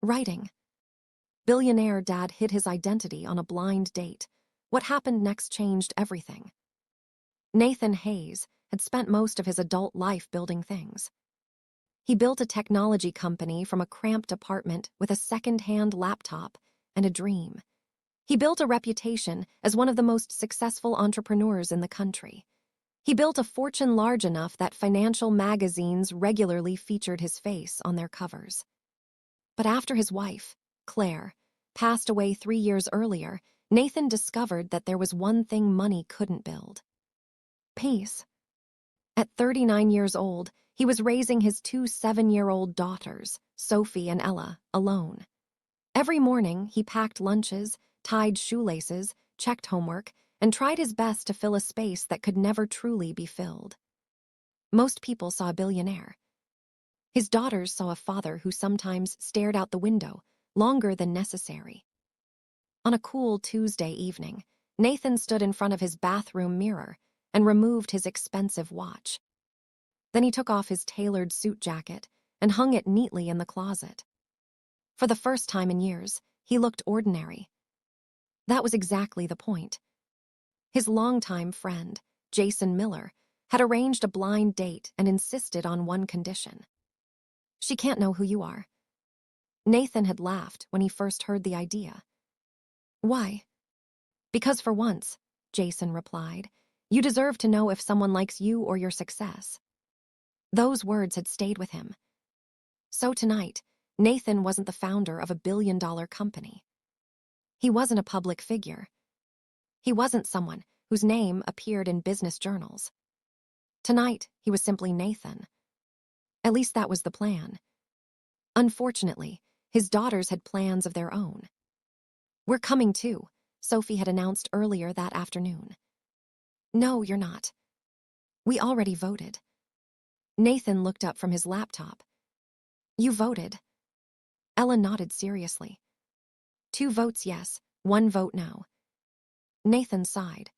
Writing. Billionaire dad hid his identity on a blind date. What happened next changed everything. Nathan Hayes had spent most of his adult life building things. He built a technology company from a cramped apartment with a second-hand laptop and a dream. He built a reputation as one of the most successful entrepreneurs in the country. He built a fortune large enough that financial magazines regularly featured his face on their covers. But after his wife, Claire, passed away 3 years earlier, Nathan discovered that there was one thing money couldn't build: peace. At 39 years old, he was raising his 2 7-year-old daughters, Sophie and Ella, alone. Every morning, he packed lunches, tied shoelaces, checked homework, and tried his best to fill a space that could never truly be filled. Most people saw a billionaire. His daughters saw a father who sometimes stared out the window, longer than necessary. On a cool Tuesday evening, Nathan stood in front of his bathroom mirror and removed his expensive watch. Then he took off his tailored suit jacket and hung it neatly in the closet. For the first time in years, he looked ordinary. That was exactly the point. His longtime friend, Jason Miller, had arranged a blind date and insisted on one condition. "She can't know who you are." Nathan had laughed when he first heard the idea. "Why?" "Because for once," Jason replied, "you deserve to know if someone likes you or your success." Those words had stayed with him. So tonight, Nathan wasn't the founder of a billion-dollar company. He wasn't a public figure. He wasn't someone whose name appeared in business journals. Tonight, he was simply Nathan. At least that was the plan. Unfortunately, his daughters had plans of their own. "We're coming too," Sophie had announced earlier that afternoon. "No, you're not. We already voted." Nathan looked up from his laptop. "You voted?" Ella nodded seriously. 2 votes yes, 1 vote no." Nathan sighed.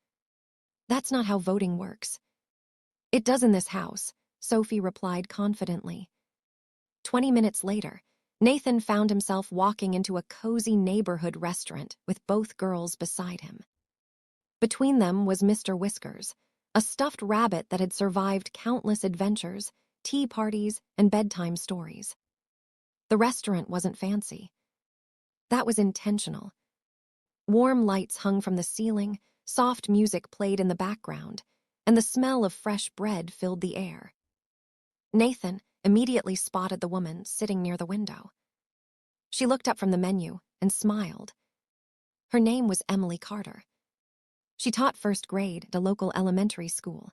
"That's not how voting works." "It does in this house," Sophie replied confidently. 20 minutes later, Nathan found himself walking into a cozy neighborhood restaurant with both girls beside him. Between them was Mr. Whiskers, a stuffed rabbit that had survived countless adventures, tea parties, and bedtime stories. The restaurant wasn't fancy. That was intentional. Warm lights hung from the ceiling, soft music played in the background, and the smell of fresh bread filled the air. Nathan immediately spotted the woman sitting near the window. She looked up from the menu and smiled. Her name was Emily Carter. She taught first grade at a local elementary school.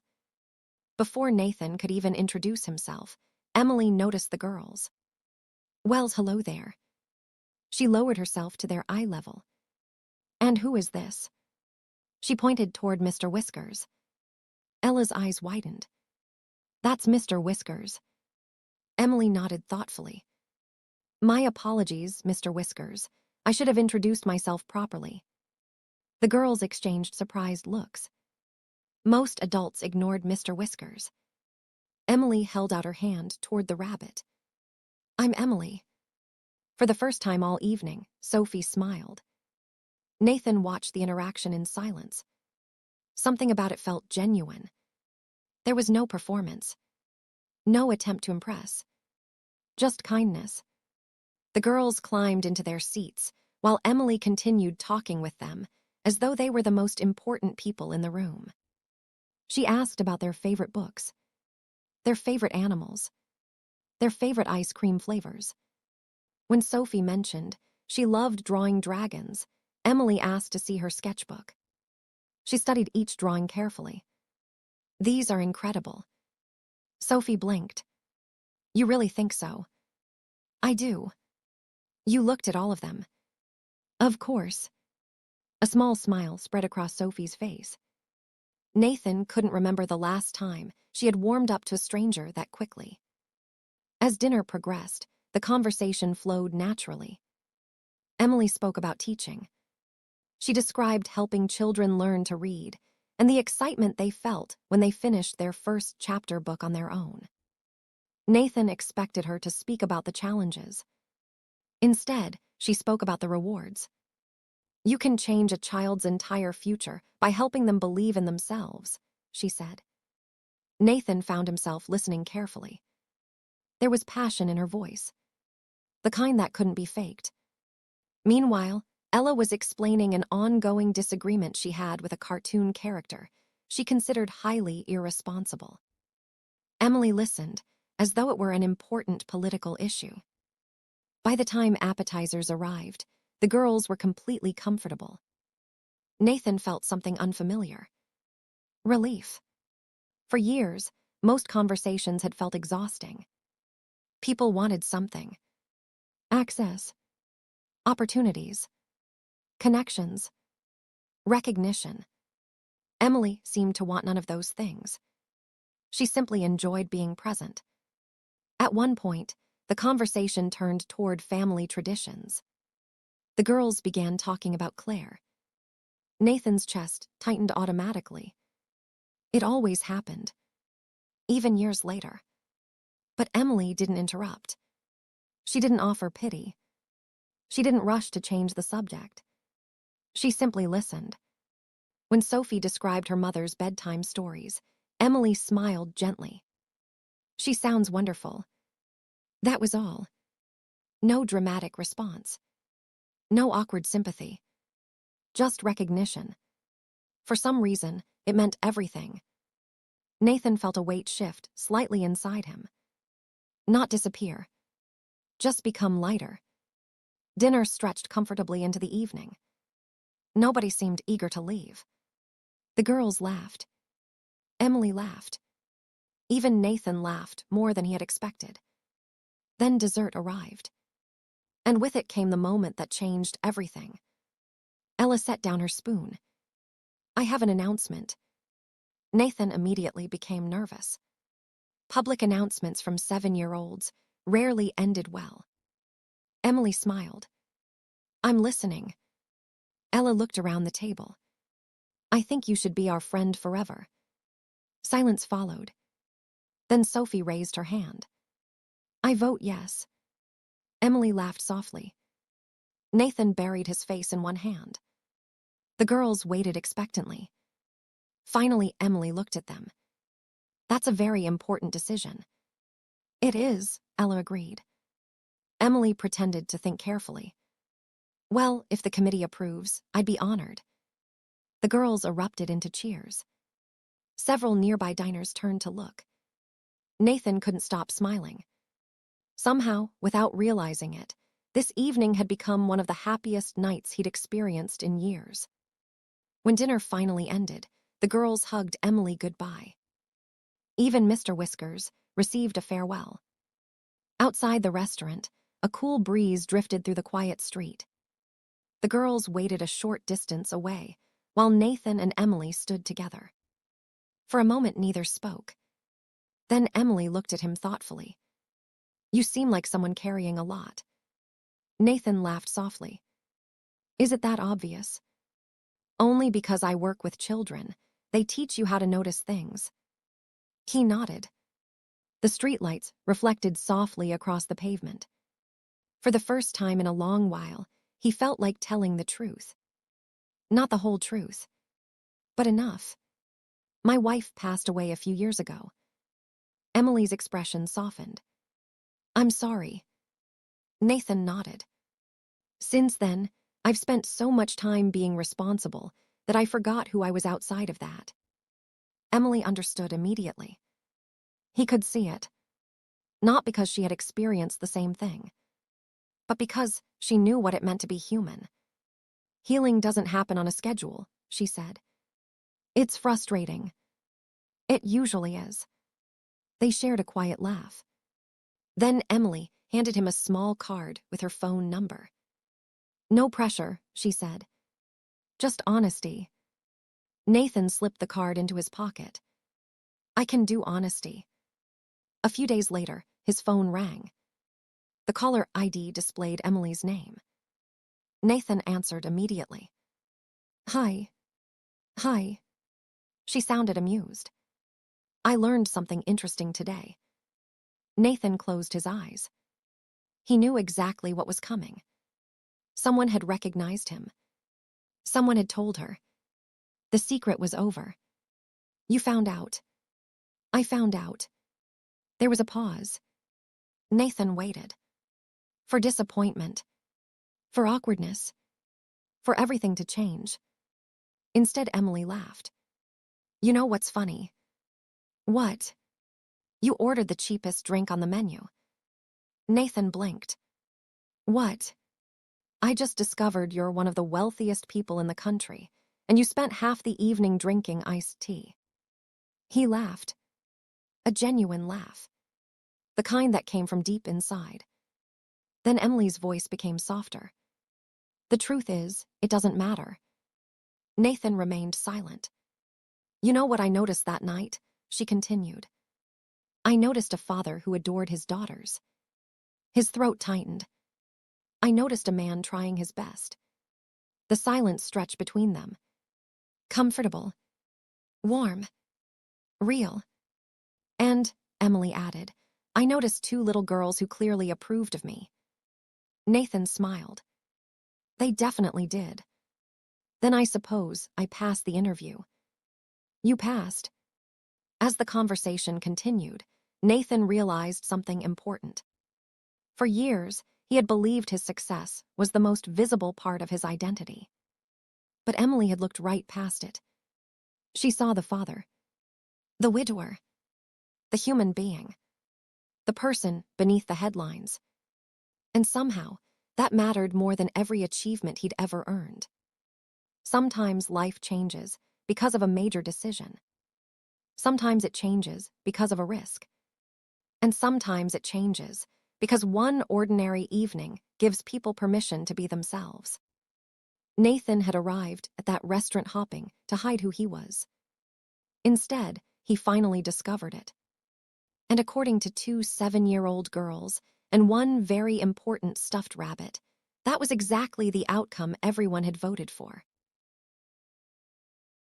Before Nathan could even introduce himself, Emily noticed the girls. "Well, hello there." She lowered herself to their eye level. "And who is this?" She pointed toward Mr. Whiskers. Ella's eyes widened. "That's Mr. Whiskers." Emily nodded thoughtfully. "My apologies, Mr. Whiskers. I should have introduced myself properly." The girls exchanged surprised looks. Most adults ignored Mr. Whiskers. Emily held out her hand toward the rabbit. "I'm Emily." For the first time all evening, Sophie smiled. Nathan watched the interaction in silence. Something about it felt genuine. There was no performance. No attempt to impress. Just kindness. The girls climbed into their seats, while Emily continued talking with them, as though they were the most important people in the room. She asked about their favorite books, their favorite animals, their favorite ice cream flavors. When Sophie mentioned she loved drawing dragons, Emily asked to see her sketchbook. She studied each drawing carefully. "These are incredible." Sophie blinked. "You really think so?" "I do." "You looked at all of them?" "Of course." A small smile spread across Sophie's face. Nathan couldn't remember the last time she had warmed up to a stranger that quickly. As dinner progressed, the conversation flowed naturally. Emily spoke about teaching. She described helping children learn to read and the excitement they felt when they finished their first chapter book on their own. Nathan expected her to speak about the challenges. Instead, she spoke about the rewards. You can change a child's entire future by helping them believe in themselves, she said. Nathan found himself listening carefully. There was passion in her voice, the kind that couldn't be faked. Meanwhile, Ella was explaining an ongoing disagreement she had with a cartoon character she considered highly irresponsible. Emily listened, as though it were an important political issue. By the time appetizers arrived, the girls were completely comfortable. Nathan felt something unfamiliar. Relief. For years, most conversations had felt exhausting. People wanted something. Access. Opportunities. Connections. Recognition. Emily seemed to want none of those things. She simply enjoyed being present. At one point, the conversation turned toward family traditions. The girls began talking about Claire. Nathan's chest tightened automatically. It always happened, even years later. But Emily didn't interrupt. She didn't offer pity. She didn't rush to change the subject. She simply listened. When Sophie described her mother's bedtime stories, Emily smiled gently. She sounds wonderful. That was all. No dramatic response. No awkward sympathy. Just recognition. For some reason, it meant everything. Nathan felt a weight shift slightly inside him. Not disappear. Just become lighter. Dinner stretched comfortably into the evening. Nobody seemed eager to leave. The girls laughed. Emily laughed. Even Nathan laughed more than he had expected. Then dessert arrived. And with it came the moment that changed everything. Ella set down her spoon. I have an announcement. Nathan immediately became nervous. Public announcements from 7-year-olds rarely ended well. Emily smiled. I'm listening. Ella looked around the table. I think you should be our friend forever. Silence followed. Then Sophie raised her hand. I vote yes. Emily laughed softly. Nathan buried his face in one hand. The girls waited expectantly. Finally, Emily looked at them. That's a very important decision. It is, Ella agreed. Emily pretended to think carefully. Well, if the committee approves, I'd be honored. The girls erupted into cheers. Several nearby diners turned to look. Nathan couldn't stop smiling. Somehow, without realizing it, this evening had become one of the happiest nights he'd experienced in years. When dinner finally ended, the girls hugged Emily goodbye. Even Mr. Whiskers received a farewell. Outside the restaurant, a cool breeze drifted through the quiet street. The girls waited a short distance away, while Nathan and Emily stood together. For a moment, neither spoke. Then Emily looked at him thoughtfully. You seem like someone carrying a lot. Nathan laughed softly. Is it that obvious? Only because I work with children. They teach you how to notice things. He nodded. The streetlights reflected softly across the pavement. For the first time in a long while, he felt like telling the truth. Not the whole truth, but enough. My wife passed away a few years ago. Emily's expression softened. I'm sorry. Nathan nodded. Since then, I've spent so much time being responsible that I forgot who I was outside of that. Emily understood immediately. He could see it. Not because she had experienced the same thing, but because she knew what it meant to be human. Healing doesn't happen on a schedule, she said. It's frustrating. It usually is. They shared a quiet laugh. Then Emily handed him a small card with her phone number. No pressure, she said. Just honesty. Nathan slipped the card into his pocket. I can do honesty. A few days later, his phone rang. The caller ID displayed Emily's name. Nathan answered immediately. Hi. Hi. She sounded amused. I learned something interesting today. Nathan closed his eyes. He knew exactly what was coming. Someone had recognized him. Someone had told her. The secret was over. You found out. I found out. There was a pause. Nathan waited. For disappointment. For awkwardness. For everything to change. Instead, Emily laughed. You know what's funny? What? You ordered the cheapest drink on the menu. Nathan blinked. What? I just discovered you're one of the wealthiest people in the country, and you spent half the evening drinking iced tea. He laughed. A genuine laugh. The kind that came from deep inside. Then Emily's voice became softer. The truth is, it doesn't matter. Nathan remained silent. You know what I noticed that night? She continued. I noticed a father who adored his daughters. His throat tightened. I noticed a man trying his best. The silence stretched between them. Comfortable. Warm. Real. And, Emily added, I noticed two little girls who clearly approved of me. Nathan smiled. They definitely did. Then I suppose I passed the interview. You passed. As the conversation continued, Nathan realized something important. For years, he had believed his success was the most visible part of his identity. But Emily had looked right past it. She saw the father, the widower, the human being, the person beneath the headlines. And somehow, that mattered more than every achievement he'd ever earned. Sometimes life changes because of a major decision. Sometimes it changes because of a risk. And sometimes it changes because one ordinary evening gives people permission to be themselves. Nathan had arrived at that restaurant hopping to hide who he was. Instead, he finally discovered it. And according to two 7-year-old girls and one very important stuffed rabbit, that was exactly the outcome everyone had voted for.